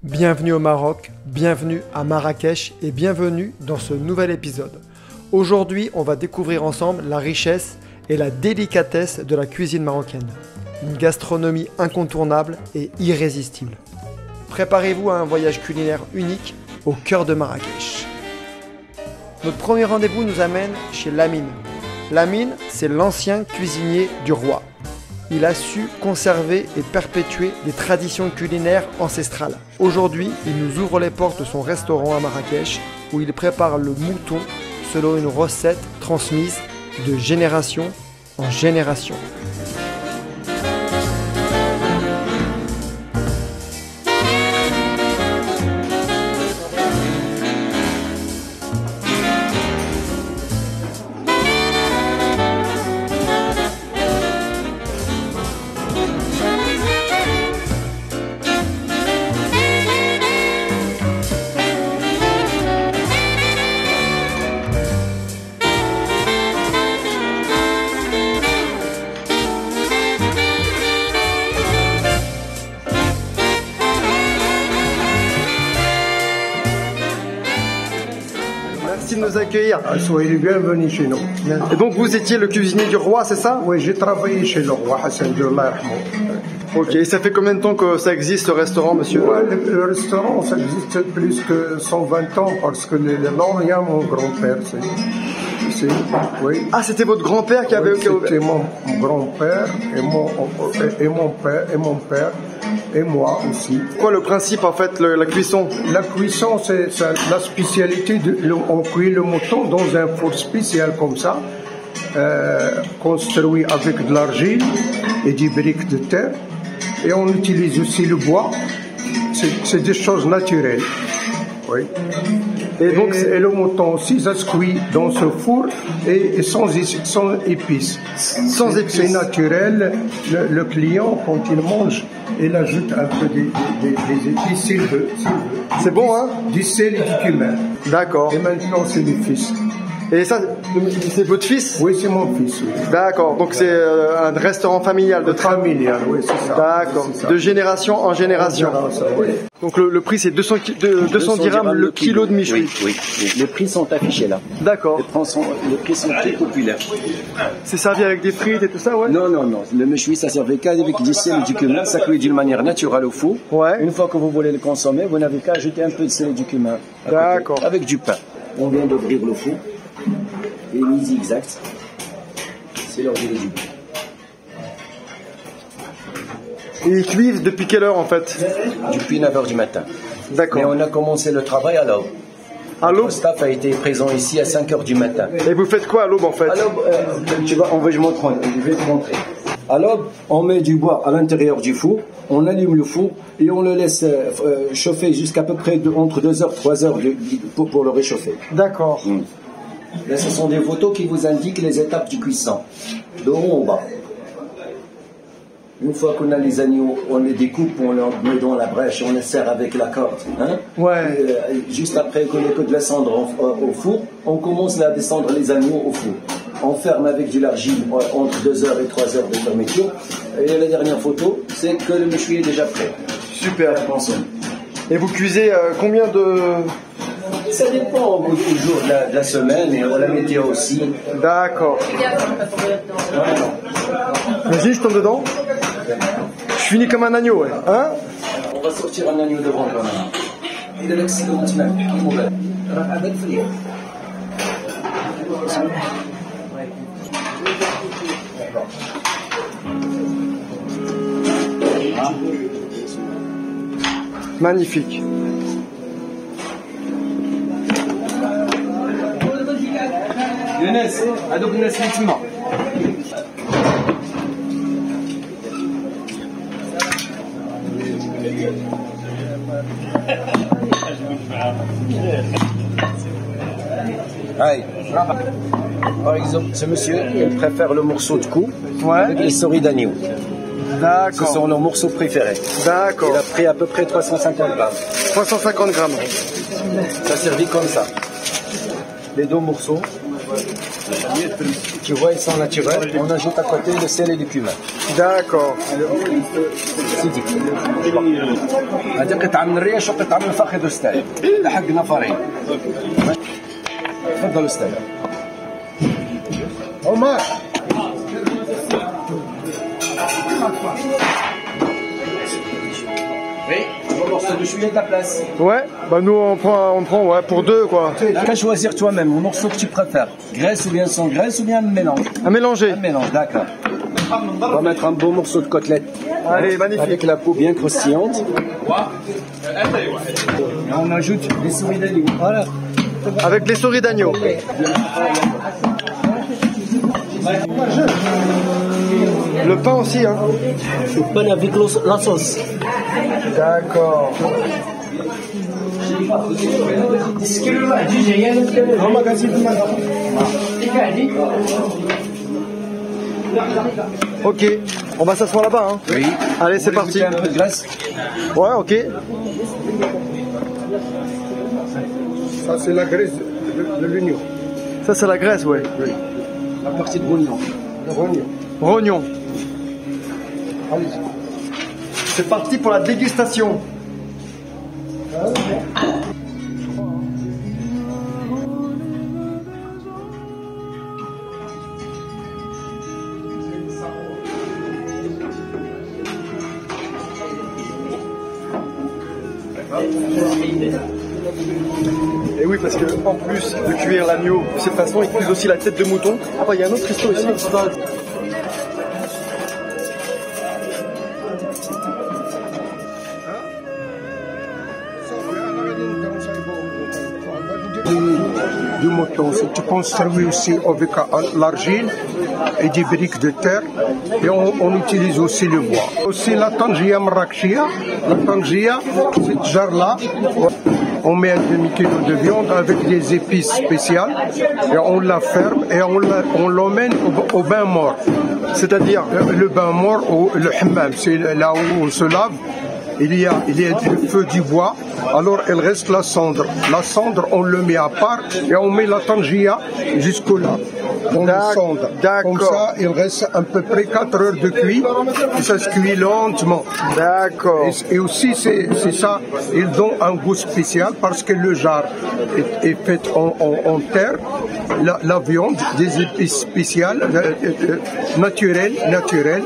Bienvenue au Maroc, bienvenue à Marrakech et bienvenue dans ce nouvel épisode. Aujourd'hui, on va découvrir ensemble la richesse et la délicatesse de la cuisine marocaine. Une gastronomie incontournable et irrésistible. Préparez-vous à un voyage culinaire unique au cœur de Marrakech. Notre premier rendez-vous nous amène chez Lamine. Lamine, c'est l'ancien cuisinier du roi. Il a su conserver et perpétuer des traditions culinaires ancestrales. Aujourd'hui, il nous ouvre les portes de son restaurant à Marrakech où il prépare le mouton selon une recette transmise de génération en génération. Merci de nous accueillir. Soyez les bienvenus chez nous. Et donc vous étiez le cuisinier du roi, c'est ça? Oui, j'ai travaillé chez le roi Hassan II. Ok, et ça fait combien de temps que ça existe ce restaurant, monsieur? Ouais, le restaurant, ça existe plus que 120 ans parce que l'ancien, mon grand-père, oui. Ah, c'était votre grand-père qui avait... Oui, c'était mon grand-père et mon père et moi aussi. Quoi le principe en fait, la cuisson? La cuisson, c'est la spécialité, on cuit le mouton dans un four spécial comme ça, construit avec de l'argile et des briques de terre. Et on utilise aussi le bois, c'est des choses naturelles. Oui. Et le mouton aussi, ça se cuit dans ce four et sans épices. Sans épices. C'est naturel. Le client, quand il mange, il ajoute un peu des épices s'il veut. C'est bon, hein? Du sel et du cumin. D'accord. Et maintenant, c'est mes fils. Et ça, c'est votre fils? Oui, c'est mon fils. Oui. D'accord, donc c'est un restaurant familial familial, oui, c'est ça. D'accord, de génération en génération. Oui. Donc le prix c'est 200 dirhams le kilo de méchoui. Oui. Les prix sont affichés là. D'accord. Les prix sont très populaires. C'est servi avec des frites et tout ça, ouais? Non. Le méchoui, ça servait qu'avec du sel et du cumin. Ça cuit d'une manière naturelle au four. Ouais. Une fois que vous voulez le consommer, vous n'avez qu'à ajouter un peu de sel et du cumin. D'accord. Avec du pain. On vient d'ouvrir le four. Et mise exact. C'est l'heure du début. Et ils cuisent depuis quelle heure en fait? Depuis 9h du matin. D'accord. Mais on a commencé le travail à l'aube. À l'aube? Le staff a été présent ici à 5h du matin. Et vous faites quoi à l'aube en fait? À l'aube, je vais te montrer. À l'aube, on met du bois à l'intérieur du four, on allume le four et on le laisse chauffer jusqu'à peu près entre 2h, 3h pour le réchauffer. D'accord. Là, ce sont des photos qui vous indiquent les étapes du cuisson, de haut en bas. Une fois qu'on a les agneaux, on les découpe, on les met dans la brèche, on les serre avec la corde. Hein? Ouais. Juste après qu'on ait que de descendre au four, on commence à descendre les agneaux au four. On ferme avec de l'argile entre 2h et 3h de fermeture. Et la dernière photo, c'est que le méchoui est déjà prêt. Super. Et vous cuisez combien de... Ça dépend au jour de la semaine et de la météo aussi. D'accord. Vas-y, je tombe dedans. Je finis comme un agneau, ouais. Hein? On va sortir un agneau devant quand même. Magnifique. Younes, هذوك الناس اللي تما. Par exemple, ce monsieur, il préfère le morceau de cou avec les souris d'agneau. D'accord. Ce sont nos morceaux préférés. D'accord. Il a pris à peu près 350 grammes. 350 grammes. Ça servit comme ça. Les deux morceaux. Tu vois, ils sont naturels. On ajoute à côté le sel et le cumin. D'accord. سيدي هذه قطعة من الريش وقطعة من الفخذ أستاذ لحقنا فرين تفضل أستاذ عمر Oui, un morceau de chouïa de la place. Ouais, bah nous on prend ouais, pour deux quoi. Tu vas choisir toi-même le morceau que tu préfères. Graisse ou bien sans graisse ou bien un mélange. À mélanger. Un mélange, d'accord. On va mettre un beau morceau de côtelette. Allez, magnifique. Avec la peau bien croustillante. Et on ajoute des souris d'agneau. Voilà. Avec les souris d'agneau. Le pain aussi, hein. Le pain avec la sauce. D'accord. Ok, on va s'asseoir là-bas, hein. Oui. Allez, c'est Vous voulez parti. goûter un peu de graisse? Ouais, ok. Ça, c'est la graisse de l'oignon. Ça, c'est la graisse, ouais. Oui. La partie de bouillon. Le rognon. Rognon. Allez-y. C'est parti pour la dégustation. Et oui, parce que en plus de cuire l'agneau de cette façon, ils cuisent aussi la tête de mouton. Ah bah il y a un autre resto ici. Du mouton, tu construis aussi avec l'argile et des briques de terre et on utilise aussi le bois. Aussi la tangia marrakchia, cette jarre-là, on met un demi-kilo de viande avec des épices spéciales et on la ferme et on l'emmène au bain mort. C'est-à-dire Le bain mort, le hammam, c'est là où on se lave. Il y a le feu du bois, alors il reste la cendre. La cendre, on le met à part et on met la tangia jusqu'au là, dans la cendre. Comme ça, il reste à peu près 4 heures de cuit et ça se cuit lentement. D'accord. Et aussi, c'est ça, il donne un goût spécial parce que le jarre est fait en terre, la viande, des épices spéciales, naturelles,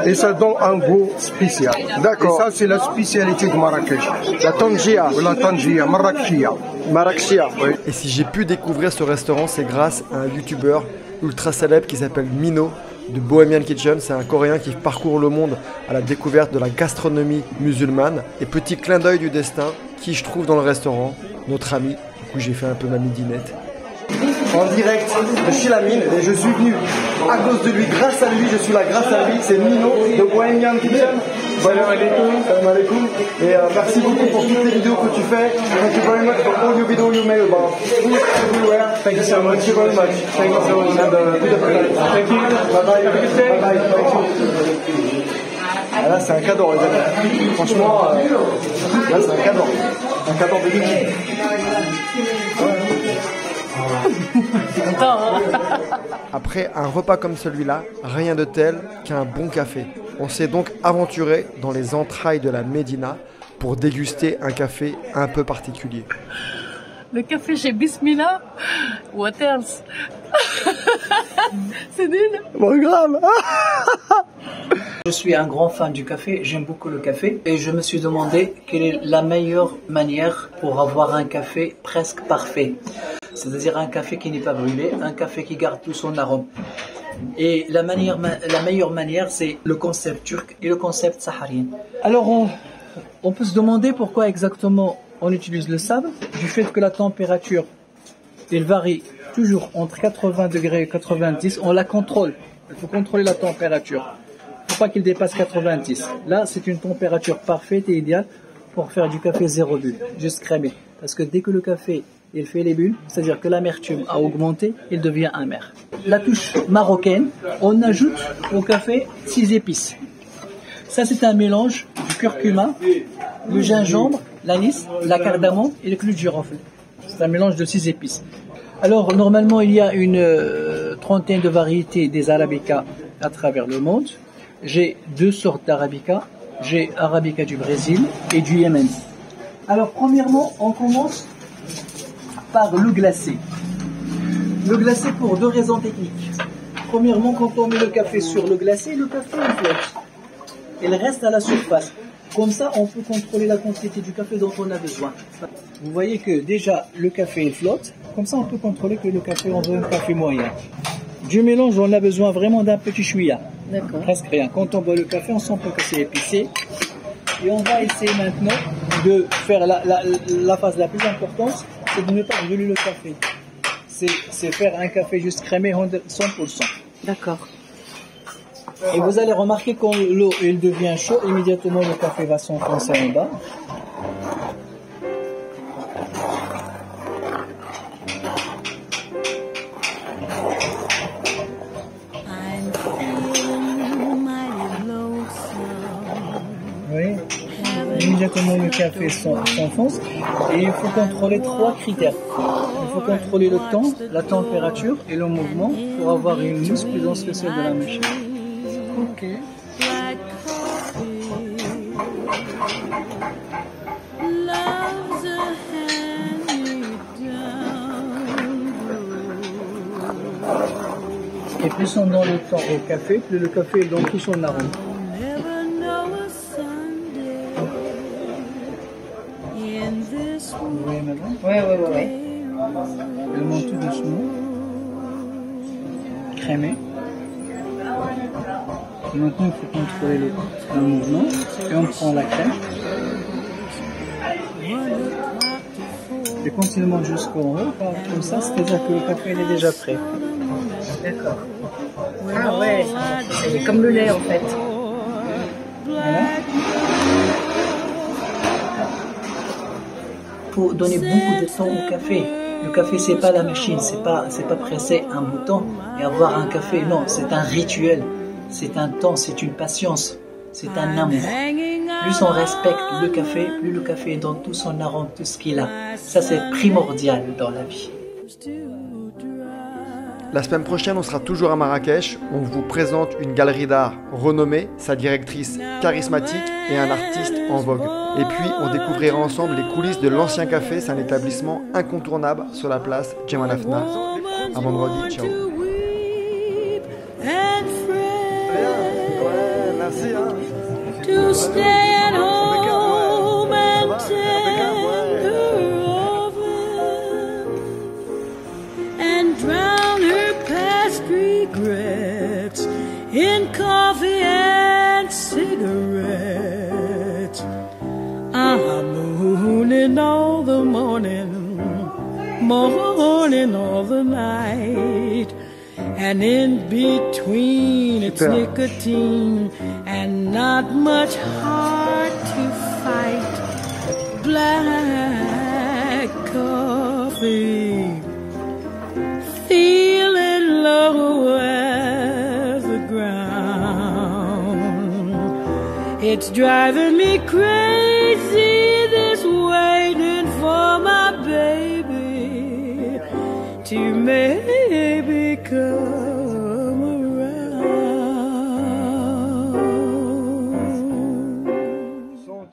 et ça donne un goût spécial. D'accord. Et ça, c'est la spécialité de Marrakech. La tangia. La tangia, marrakchia. Marrakchia. Oui. Et si j'ai pu découvrir ce restaurant, c'est grâce à un youtubeur ultra célèbre qui s'appelle Mino de Bohemian Kitchen. C'est un Coréen qui parcourt le monde à la découverte de la gastronomie musulmane. Et petit clin d'œil du destin, qui je trouve dans le restaurant, notre ami. Du coup, j'ai fait un peu ma midinette. En direct de chez la mine, et je suis venu à cause de lui, grâce à lui, je suis là grâce à lui, c'est Mino de Bohemian Kitchen. Salam alaikum. Et merci beaucoup pour toutes les vidéos que tu fais. Thank you very much for all your videos you made about food everywhere. Thank you so much. Thank you very much. Thank you so much. And good afternoon. Thank you. Bye bye. Bye bye. Thank you. Ah, là, c'est un cadeau, les amis. Franchement, là, c'est un cadeau. Un cadeau de Mickey. Après un repas comme celui-là, rien de tel qu'un bon café. On s'est donc aventuré dans les entrailles de la Médina pour déguster un café un peu particulier. Le café chez Bismillah, what else? C'est nul. Bon, grave. Je suis un grand fan du café, j'aime beaucoup le café et je me suis demandé quelle est la meilleure manière pour avoir un café presque parfait. C'est-à-dire un café qui n'est pas brûlé, un café qui garde tout son arôme. Et la meilleure manière, c'est le concept turc et le concept saharien. Alors on peut se demander pourquoi exactement on utilise le sable, du fait que la température, elle varie toujours entre 80 degrés et 90, on la contrôle. Il faut contrôler la température. Il ne faut pas qu'il dépasse 90. Là, c'est une température parfaite et idéale pour faire du café zéro bulle, juste crémé. Parce que dès que le café il fait les bulles, c'est-à-dire que l'amertume a augmenté, il devient amer. La touche marocaine, on ajoute au café 6 épices. Ça, c'est un mélange du curcuma, le gingembre, l'anis, la cardamome et le clou de girofle. C'est un mélange de 6 épices. Alors, normalement, il y a une trentaine de variétés des Arabica à travers le monde. J'ai 2 sortes d'Arabica. J'ai Arabica du Brésil et du Yémen. Alors, premièrement, on commence par le glacé. Le glacé pour 2 raisons techniques. Premièrement, quand on met le café sur le glacé, le café il flotte. Il reste à la surface. Comme ça, on peut contrôler la quantité du café dont on a besoin. Vous voyez que déjà, le café il flotte. Comme ça, on peut contrôler que le café, on veut un café moyen. Du mélange, on a besoin vraiment d'un petit chouïa. D'accord. Presque rien. Quand on boit le café, on sent que c'est épicé. Et on va essayer maintenant de faire la phase la plus importante, c'est de ne pas brûler le café. C'est faire un café juste crémé 100%. D'accord. Et vous allez remarquer quand l'eau elle devient chaude, immédiatement le café va s'enfoncer en bas. Oui. Immédiatement le café s'enfonce et il faut contrôler 3 critères. Il faut contrôler le temps, la température et le mouvement pour avoir une mousse plus dense que celle de la machine. Ok. Et plus on donne le temps au café, plus le café donne tout son arôme. Vous voyez madame? Ouais. Elle monte tout doucement. Crémé. Maintenant, il faut contrôler le mouvement. Et on prend la crème. Et quand il monte jusqu'en haut, comme ça, c'est-à-dire que le café il est déjà prêt. D'accord. Ah ouais, c'est comme le lait en fait. Voilà. Il faut donner beaucoup de temps au café. Le café, c'est pas la machine, c'est pas presser un bouton et avoir un café. Non, c'est un rituel, c'est un temps, c'est une patience, c'est un amour. Plus on respecte le café, plus le café donne tout son arôme, tout ce qu'il a. Ça, c'est primordial dans la vie. La semaine prochaine, on sera toujours à Marrakech. On vous présente une galerie d'art renommée, sa directrice charismatique et un artiste en vogue. Et puis, on découvrira ensemble les coulisses de l'Ancien Café. C'est un établissement incontournable sur la place Jemal Afna. À vendredi, ciao. Merci. To stay at home and tend her oven and drown her past regrets in coffee and cigarettes. I'm mooning all the morning, morning all the night. And in between it's nicotine and not much heart to fight. Black coffee, feeling low as the ground. It's driving me crazy, this waiting for my baby to maybe come.